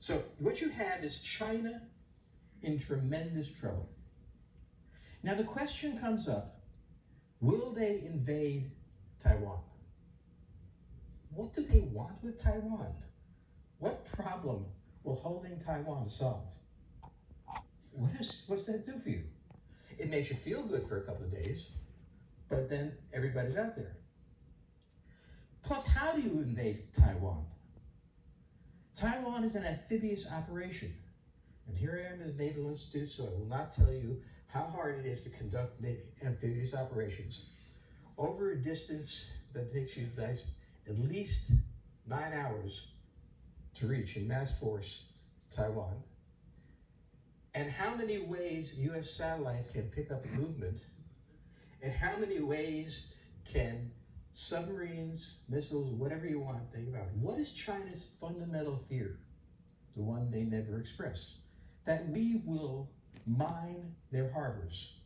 So what you have is China in tremendous trouble. Now the question comes up, will they invade Taiwan? What do they want with Taiwan? What problem will holding Taiwan solve? What does that do for you? It makes you feel good for a couple of days, but then everybody's out there. Plus, how do you invade Taiwan? Taiwan is an amphibious operation. And here I am at the Naval Institute, so I will not tell you how hard it is to conduct amphibious operations over a distance that takes you at least 9 hours to reach in mass force Taiwan. And how many ways US satellites can pick up movement, and how many ways can submarines, missiles, whatever you want, think about. What is China's fundamental fear? The one they never express. That we will mine their harbors.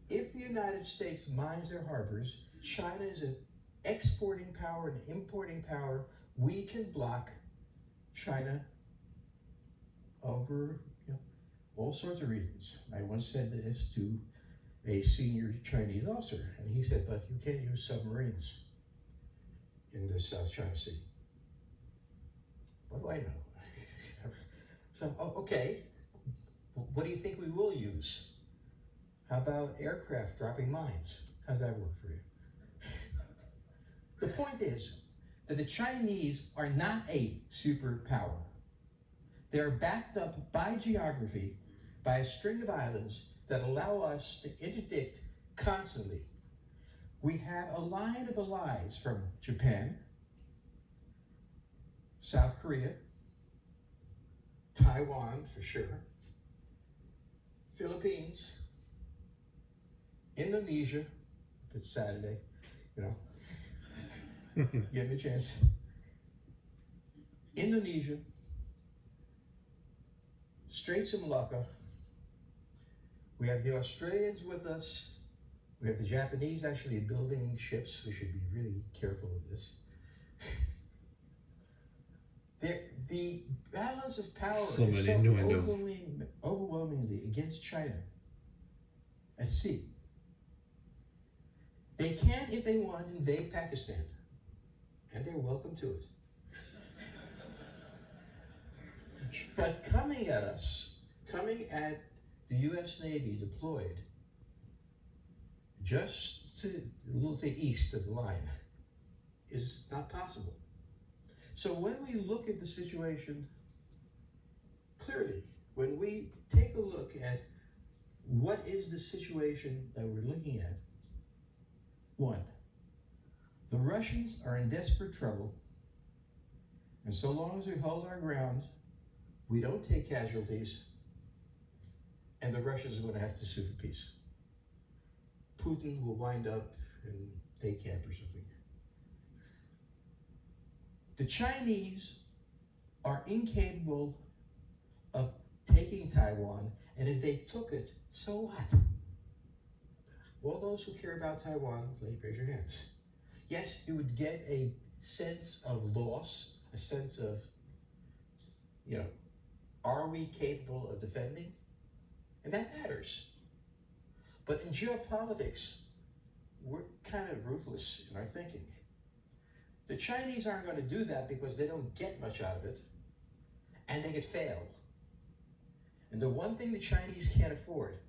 If the United States mines their harbors, China is an exporting power and importing power. We can block China over all sorts of reasons. I once said this to a senior Chinese officer, and he said, but you can't use submarines in the South China Sea. What do I know? So, okay, what do you think we will use? How about aircraft dropping mines? How's that work for you? The point is that the Chinese are not a superpower. They are backed up by geography, by a string of islands that allow us to interdict constantly. We have a line of allies from Japan, South Korea, Taiwan for sure, Philippines, Indonesia, if it's Saturday, give me a chance. Indonesia, Straits of Malacca. We have the Australians with us. We have the Japanese actually building ships. We should be really careful of this. The balance of power is so overwhelmingly against China at sea. They can, if they want, invade Pakistan, and they're welcome to it. But coming at us, coming at the US Navy deployed just a little to the east of the line is not possible. So when we look at the situation clearly, when we take a look at what is the situation that we're looking at, one, the Russians are in desperate trouble, and so long as we hold our ground, we don't take casualties, and the Russians are going to have to sue for peace. Putin will wind up in day camp or something. The Chinese are incapable of taking Taiwan, and if they took it, so what? All those who care about Taiwan, please raise your hands. Yes, you would get a sense of loss, a sense of, are we capable of defending? And that matters. But in geopolitics, we're kind of ruthless in our thinking. The Chinese aren't going to do that because they don't get much out of it, and they could fail. And the one thing the Chinese can't afford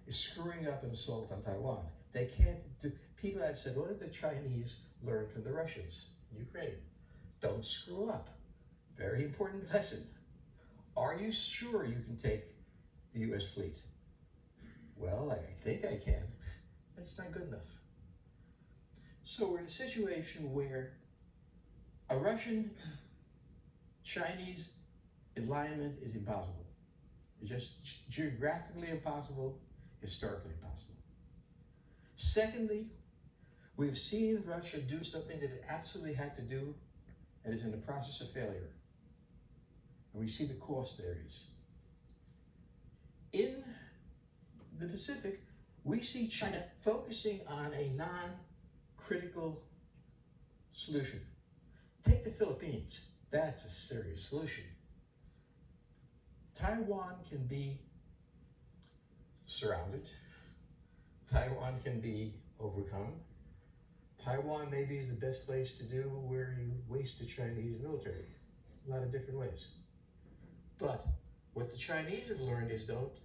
is screwing up an assault on Taiwan. They can't do, people have said, what did the Chinese learn from the Russians in Ukraine? Don't screw up. Very important lesson. Are you sure you can take the US fleet? Well, I think I can. That's not good enough. So we're in a situation where a Russian-Chinese alignment is impossible. It's just geographically impossible, historically impossible. Secondly, we've seen Russia do something that it absolutely had to do and is in the process of failure. And we see the cost there is. In the Pacific, we see China focusing on a non-critical solution. Take the Philippines. That's a serious solution. Taiwan can be surrounded. Taiwan can be overcome. Taiwan maybe is the best place to do where you waste the Chinese military. A lot of different ways. But what the Chinese have learned is don't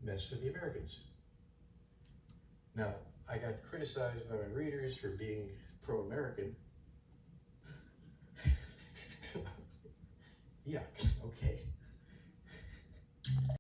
mess with the Americans. Now, I got criticized by my readers for being pro-American. Yuck, okay.